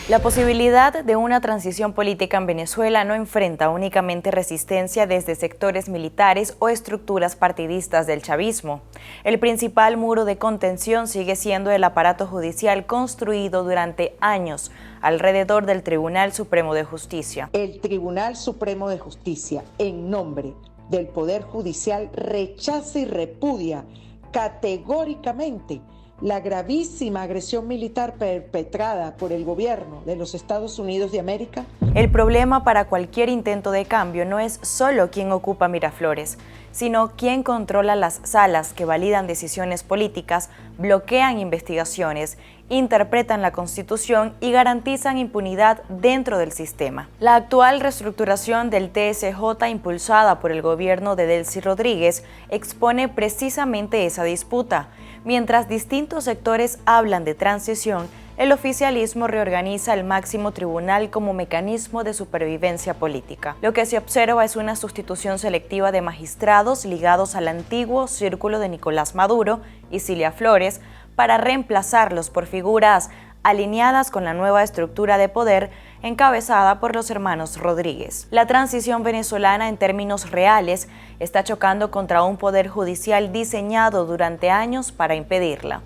La posibilidad de una transición política en Venezuela no enfrenta únicamente resistencia desde sectores militares o estructuras partidistas del chavismo. El principal muro de contención sigue siendo el aparato judicial construido durante años alrededor del Tribunal Supremo de Justicia. El Tribunal Supremo de Justicia, en nombre del Poder Judicial, rechaza y repudia categóricamente la gravísima agresión militar perpetrada por el gobierno de los Estados Unidos de América. El problema para cualquier intento de cambio no es solo quién ocupa Miraflores, sino quién controla las salas que validan decisiones políticas, bloquean investigaciones, interpretan la Constitución y garantizan impunidad dentro del sistema. La actual reestructuración del TSJ, impulsada por el gobierno de Delcy Rodríguez, expone precisamente esa disputa. Mientras distintos sectores hablan de transición, el oficialismo reorganiza el máximo tribunal como mecanismo de supervivencia política. Lo que se observa es una sustitución selectiva de magistrados ligados al antiguo círculo de Nicolás Maduro y Cilia Flores para reemplazarlos por figuras alineadas con la nueva estructura de poder encabezada por los hermanos Rodríguez. La transición venezolana en términos reales está chocando contra un poder judicial diseñado durante años para impedirla.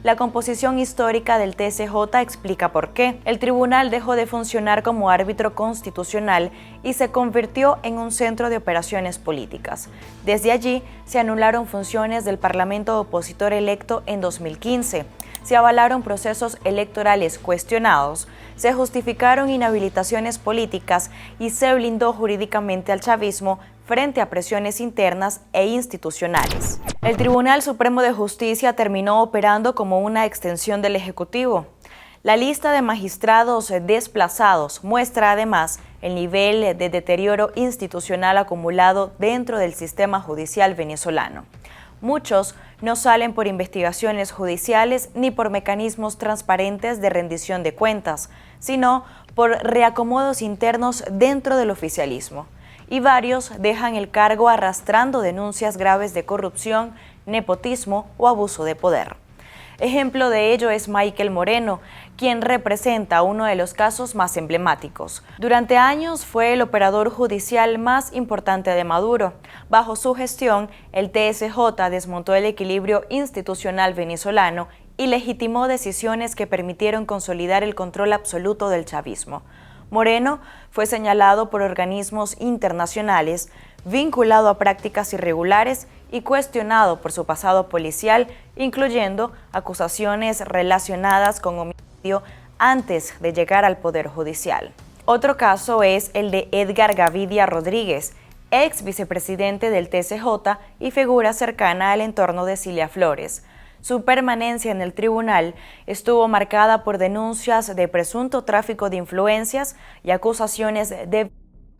La composición histórica del TSJ explica por qué. El tribunal dejó de funcionar como árbitro constitucional y se convirtió en un centro de operaciones políticas. Desde allí se anularon funciones del Parlamento opositor electo en 2015. Se avalaron procesos electorales cuestionados, se justificaron inhabilitaciones políticas y se blindó jurídicamente al chavismo frente a presiones internas e institucionales. El Tribunal Supremo de Justicia terminó operando como una extensión del Ejecutivo. La lista de magistrados desplazados muestra además el nivel de deterioro institucional acumulado dentro del sistema judicial venezolano. Muchos no salen por investigaciones judiciales ni por mecanismos transparentes de rendición de cuentas, sino por reacomodos internos dentro del oficialismo. Y varios dejan el cargo arrastrando denuncias graves de corrupción, nepotismo o abuso de poder. Ejemplo de ello es Michael Moreno, quien representa uno de los casos más emblemáticos. Durante años fue el operador judicial más importante de Maduro. Bajo su gestión, el TSJ desmontó el equilibrio institucional venezolano y legitimó decisiones que permitieron consolidar el control absoluto del chavismo. Moreno fue señalado por organismos internacionales, vinculado a prácticas irregulares y cuestionado por su pasado policial, incluyendo acusaciones relacionadas con homicidio antes de llegar al Poder Judicial. Otro caso es el de Edgar Gavidia Rodríguez, ex vicepresidente del TSJ y figura cercana al entorno de Cilia Flores. Su permanencia en el tribunal estuvo marcada por denuncias de presunto tráfico de influencias y acusaciones de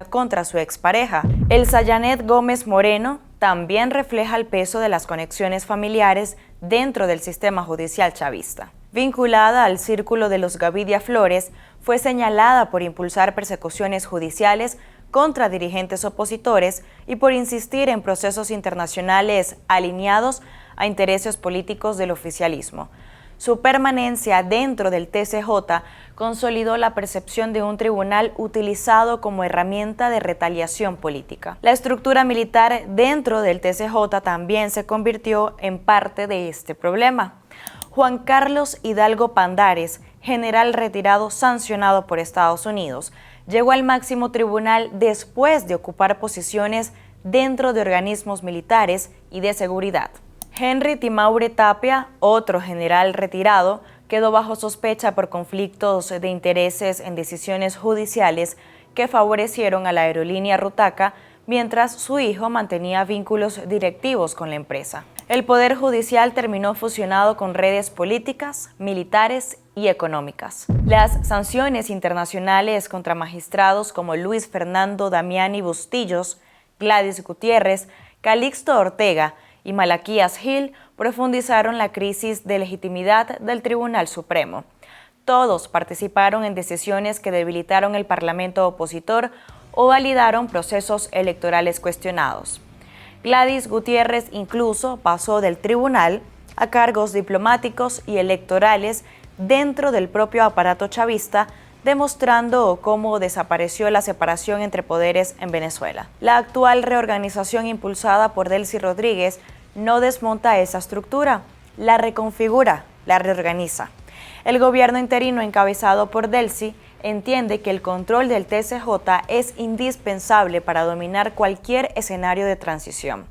contra su expareja. Elsa Janet Gómez Moreno también refleja el peso de las conexiones familiares dentro del sistema judicial chavista. Vinculada al círculo de los Gavidia Flores, fue señalada por impulsar persecuciones judiciales contra dirigentes opositores y por insistir en procesos internacionales alineados a intereses políticos del oficialismo. Su permanencia dentro del TSJ consolidó la percepción de un tribunal utilizado como herramienta de retaliación política. La estructura militar dentro del TSJ también se convirtió en parte de este problema. Juan Carlos Hidalgo Pandares, general retirado sancionado por Estados Unidos, llegó al máximo tribunal después de ocupar posiciones dentro de organismos militares y de seguridad. Henry Timaure Tapia, otro general retirado, quedó bajo sospecha por conflictos de intereses en decisiones judiciales que favorecieron a la aerolínea Rutaca, mientras su hijo mantenía vínculos directivos con la empresa. El Poder Judicial terminó fusionado con redes políticas, militares y económicas. Las sanciones internacionales contra magistrados como Luis Fernando Damiani Bustillos, Gladys Gutiérrez, Calixto Ortega y Malaquías Gil profundizaron la crisis de legitimidad del Tribunal Supremo. Todos participaron en decisiones que debilitaron el Parlamento opositor o validaron procesos electorales cuestionados. Gladys Gutiérrez incluso pasó del tribunal a cargos diplomáticos y electorales dentro del propio aparato chavista, demostrando cómo desapareció la separación entre poderes en Venezuela. La actual reorganización impulsada por Delcy Rodríguez no desmonta esa estructura, la reconfigura, la reorganiza. El gobierno interino encabezado por Delcy entiende que el control del TCJ es indispensable para dominar cualquier escenario de transición.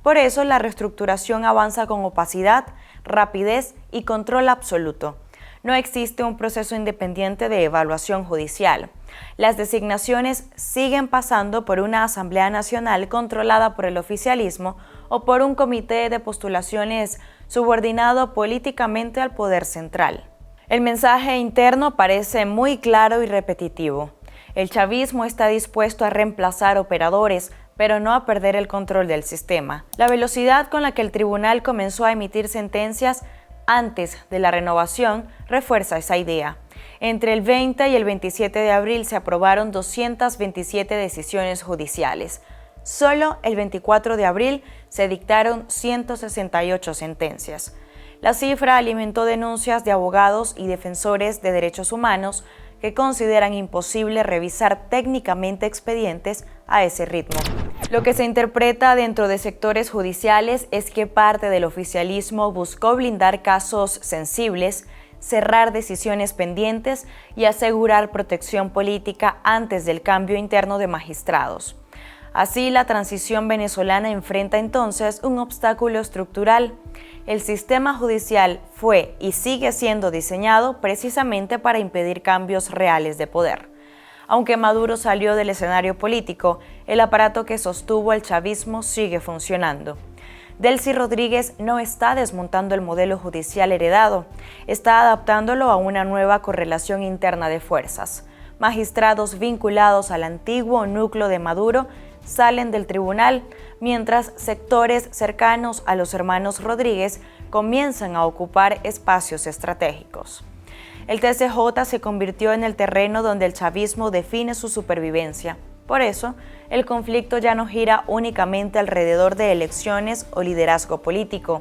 Por eso la reestructuración avanza con opacidad, rapidez y control absoluto. No existe un proceso independiente de evaluación judicial. Las designaciones siguen pasando por una Asamblea Nacional controlada por el oficialismo o por un comité de postulaciones subordinado políticamente al poder central. El mensaje interno parece muy claro y repetitivo. El chavismo está dispuesto a reemplazar operadores, pero no a perder el control del sistema. La velocidad con la que el tribunal comenzó a emitir sentencias antes de la renovación refuerza esa idea. Entre el 20 y el 27 de abril se aprobaron 227 decisiones judiciales. Solo el 24 de abril se dictaron 168 sentencias. La cifra alimentó denuncias de abogados y defensores de derechos humanos que consideran imposible revisar técnicamente expedientes a ese ritmo. Lo que se interpreta dentro de sectores judiciales es que parte del oficialismo buscó blindar casos sensibles, cerrar decisiones pendientes y asegurar protección política antes del cambio interno de magistrados. Así, la transición venezolana enfrenta entonces un obstáculo estructural. El sistema judicial fue y sigue siendo diseñado precisamente para impedir cambios reales de poder. Aunque Maduro salió del escenario político, el aparato que sostuvo el chavismo sigue funcionando. Delcy Rodríguez no está desmontando el modelo judicial heredado, está adaptándolo a una nueva correlación interna de fuerzas. Magistrados vinculados al antiguo núcleo de Maduro salen del tribunal, mientras sectores cercanos a los hermanos Rodríguez comienzan a ocupar espacios estratégicos. El TCJ se convirtió en el terreno donde el chavismo define su supervivencia. Por eso, el conflicto ya no gira únicamente alrededor de elecciones o liderazgo político.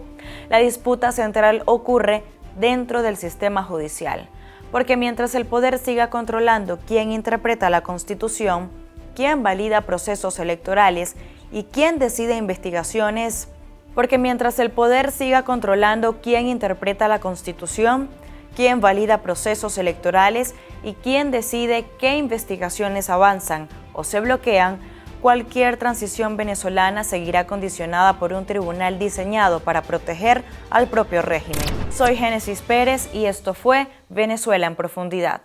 La disputa central ocurre dentro del sistema judicial, porque mientras el poder siga controlando quién interpreta la Constitución, quién valida procesos electorales y quién decide investigaciones, porque mientras el poder siga controlando quién interpreta la Constitución, quién valida procesos electorales y quién decide qué investigaciones avanzan o se bloquean, cualquier transición venezolana seguirá condicionada por un tribunal diseñado para proteger al propio régimen. Soy Génesis Pérez y esto fue Venezuela en Profundidad.